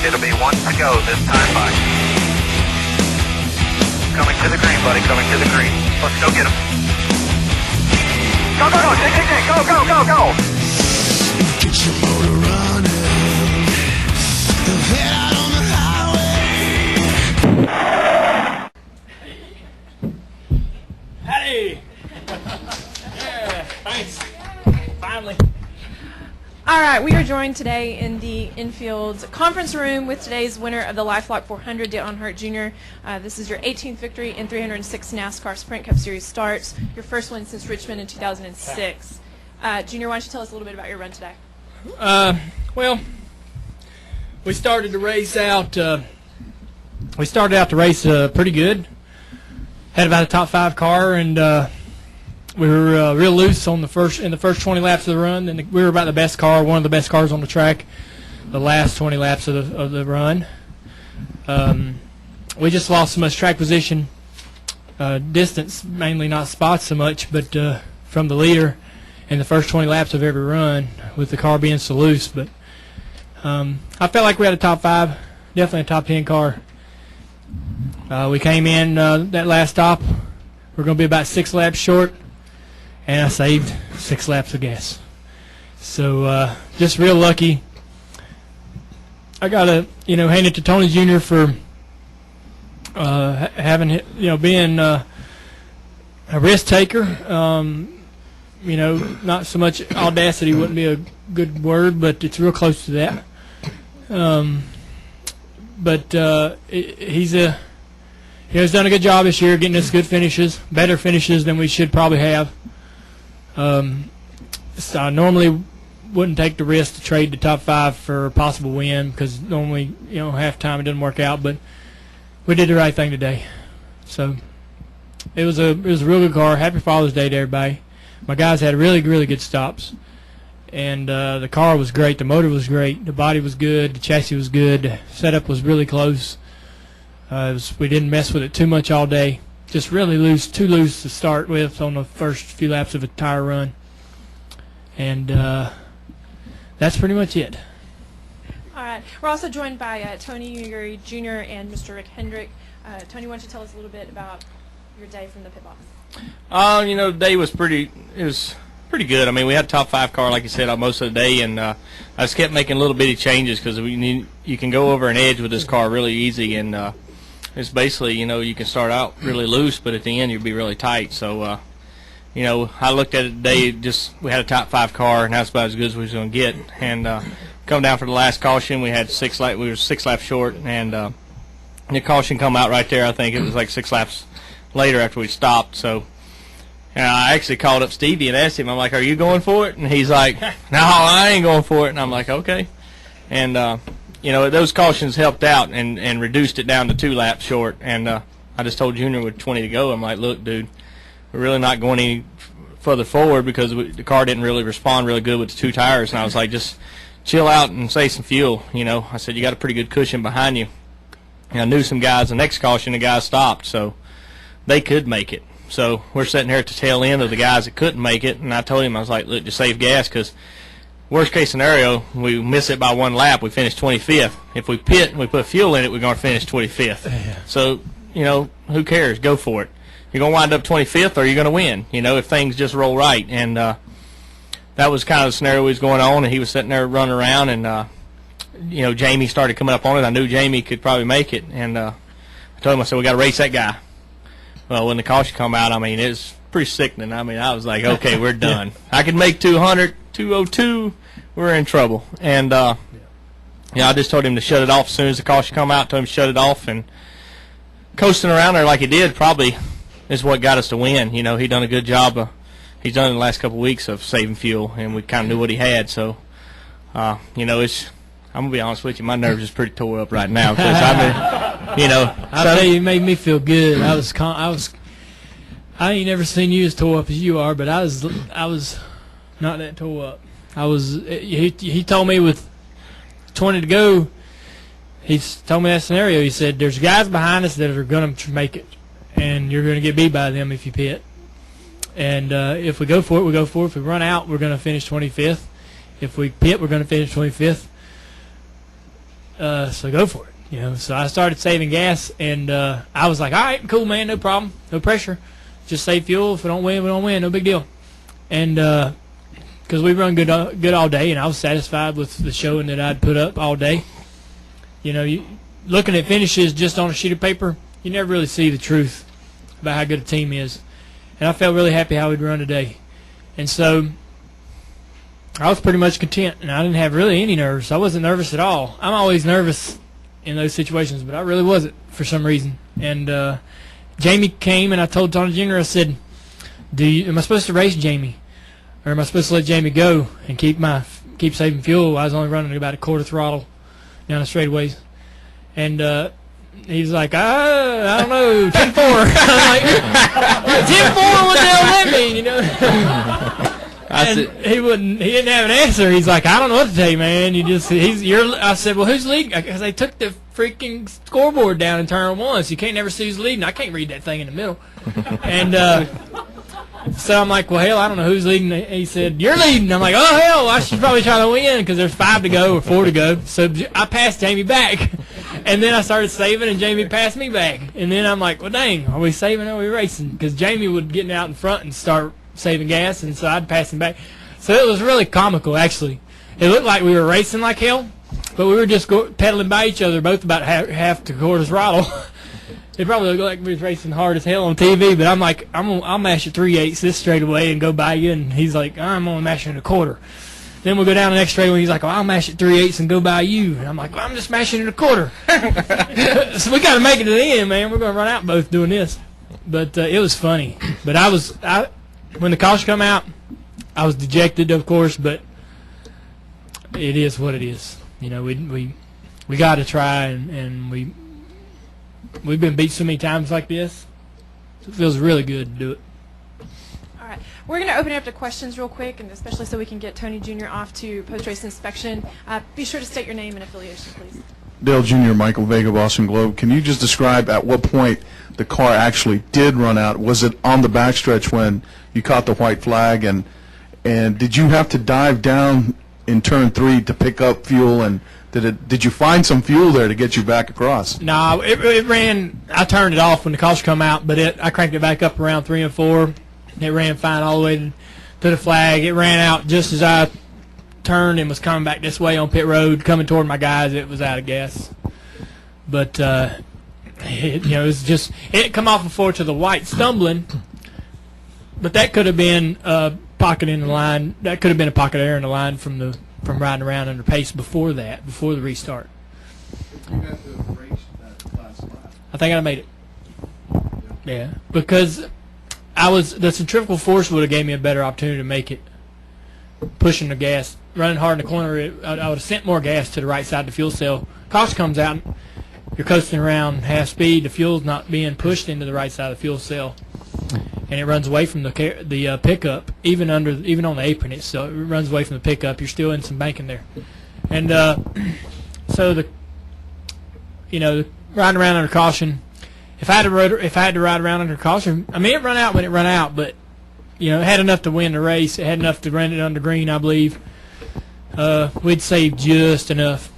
It'll be one to go this time by. Coming to the green, buddy, coming to the green. Let's go get him. Go, go, go, take, go, go, go, go. Get your motor running. Head out on the highway. Hey! Yeah, thanks. Finally. All right, we are joined today in the infield conference room with today's winner of the LifeLock 400, Dale Earnhardt Junior. This is your 18th victory in 306 NASCAR Sprint Cup Series starts, your first win since Richmond in 2006. Junior, why don't you tell us a little bit about your run today? Well, we started the race out. We started out the race pretty good. Had about a top 5 car, and we were real loose on the first 20 laps of the run. And we were about the best car, one of the best cars on the track, the last 20 laps of the run. We just lost so much track position, distance mainly, not spots so much, but from the leader in the first 20 laps of every run with the car being so loose. But I felt like we had a top 5, definitely a top 10 car. We came in that last stop. We're going to be about 6 laps short, and I saved 6 laps of gas. So just real lucky. I got to hand it to Tony Jr. for having being a risk taker. Not so much audacity wouldn't be a good word, but it's real close to that. He's done a good job this year getting us good finishes, better finishes than we should probably have. So I normally wouldn't take the risk to trade the top 5 for a possible win, because normally, half time it doesn't work out. But we did the right thing today. So it was a real good car. Happy Father's Day to everybody. My guys had really, really good stops, and the car was great. The motor was great. The body was good. The chassis was good. The setup was really close. We didn't mess with it too much all day. Just really too loose to start with on the first few laps of a tire run. And that's pretty much it. All right. We're also joined by Tony Eury Jr. and Mr. Rick Hendrick. Tony, why don't you tell us a little bit about your day from the pit box? The day was pretty good. I mean, we had a top 5 car, like you said, most of the day, and I just kept making little bitty changes because you can go over an edge with this car really easy, and it's basically, you can start out really loose, but at the end you'll be really tight. So, I looked at it today, we had a top 5 car, and that's about as good as we was going to get. And come down for the last caution, we were 6 laps short, and the caution come out right there. I think it was like 6 laps later after we stopped. So I actually called up Stevie and asked him, I'm like, are you going for it? And he's like, no, I ain't going for it. And I'm like, okay. And those cautions helped out and reduced it down to 2 laps short. And I just told Junior with 20 to go, I'm like, look, dude, we're really not going any further forward because the car didn't really respond really good with the 2 tires. And I was like, just chill out and save some fuel. I said, you got a pretty good cushion behind you. And I knew some guys, the next caution, the guys stopped, so they could make it. So we're sitting here at the tail end of the guys that couldn't make it. And I told him, I was like, look, just save gas, because worst case scenario, we miss it by 1 lap, we finish 25th. If we pit and we put fuel in it, we're going to finish 25th. Yeah. So, who cares? Go for it. You're going to wind up 25th or you're going to win, if things just roll right. And that was kind of the scenario we was going on, and he was sitting there running around, and, Jamie started coming up on it. I knew Jamie could probably make it, and I told him, I said, we got to race that guy. Well, when the caution come out, I mean, it was pretty sickening. I mean, I was like, okay, we're done. Yeah. I could make 200, 202, we're in trouble. And, I just told him to shut it off as soon as the caution come out. Told him to shut it off, and coasting around there like he did probably is what got us to win. He done a good job. He's done in the last couple of weeks of saving fuel, and we kind of knew what he had. So, I'm going to be honest with you, my nerves is pretty tore up right now. Because I tell you, it made me feel good. I ain't never seen you as tore up as you are, but I was not that tore up. He told me with 20 to go, he told me that scenario. He said, there's guys behind us that are going to make it, and you're going to get beat by them if you pit. And if we go for it, we go for it. If we run out, we're going to finish 25th. If we pit, we're going to finish 25th. so go for it. So I started saving gas, and I was like, all right, cool, man, no problem, no pressure. Just save fuel. If we don't win, we don't win. No big deal. And because we run good all day, and I was satisfied with the showing that I'd put up all day. Looking at finishes just on a sheet of paper, you never really see the truth about how good a team is. And I felt really happy how we'd run today. And so I was pretty much content, and I didn't have really any nerves. I wasn't nervous at all. I'm always nervous in those situations, but I really wasn't for some reason. And Jamie came, and I told Tony Jr., I said, am I supposed to race Jamie? Or am I supposed to let Jamie go and keep saving fuel? I was only running about a quarter throttle down the straightaways. And he was like, I don't know, 10-4. I'm like, 10-4, what the hell does that mean, And he didn't have an answer. He's like, I don't know what to tell you, man. I said, well, who's leading? Because they took the freaking scoreboard down in turn 1, so you can't never see who's leading. I can't read that thing in the middle. And so I'm like, well, hell, I don't know who's leading. He said, you're leading. I'm like, oh, hell, I should probably try to win because there's 5 to go or 4 to go. So I passed Jamie back. And then I started saving, and Jamie passed me back. And then I'm like, well, dang, are we saving or are we racing? Because Jamie would get out in front and start saving gas, and so I'd pass him back. So it was really comical, actually. It looked like we were racing like hell, but we were just pedaling by each other, both about half to quarter throttle. It probably looked like we was racing hard as hell on TV, but I'm like, I'll mash it 3/8 this straightaway and go by you, and he's like, I'm only mashing it a quarter. Then we'll go down the next straightaway. He's like, I'll mash it 3/8 and go by you. And I'm like, I'm just mashing it a quarter. So we got to make it to the end, man. We're going to run out both doing this. But it was funny. But when the caution come out, I was dejected, of course, but it is what it is. We got to try, and we've been beat so many times like this. It feels really good to do it. All right. We're going to open it up to questions real quick, and especially so we can get Tony Jr. off to post-race inspection. Be sure to state your name and affiliation, please. Dale Jr., Michael Vega, Boston Globe. Can you just describe at what point the car actually did run out? Was it on the backstretch when you caught the white flag, and did you have to dive down in turn 3 to pick up fuel, and did you find some fuel there to get you back across? No, it ran. I turned it off when the caution come out, but I cranked it back up around 3 and 4. It ran fine all the way to the flag. It ran out just as I turned and was coming back this way on pit road, coming toward my guys. It was out of gas, but it was just it come off before to the white, stumbling. But that could have been a pocket in the line. That could have been a pocket error in the line from riding around under pace before the restart. You got to race that last lap. I think I made it. Yeah, because the centrifugal force would have gave me a better opportunity to make it. Pushing the gas, running hard in the corner, I would have sent more gas to the right side of the fuel cell. Caution comes out, you're coasting around half speed. The fuel's not being pushed into the right side of the fuel cell, and it runs away from the pickup. Even on the apron, it runs away from the pickup. You're still in some banking there, and so riding around under caution. If I had to ride around under caution, I mean, it run out when it run out, but it had enough to win the race. It had enough to run it under green, I believe. We'd saved just enough.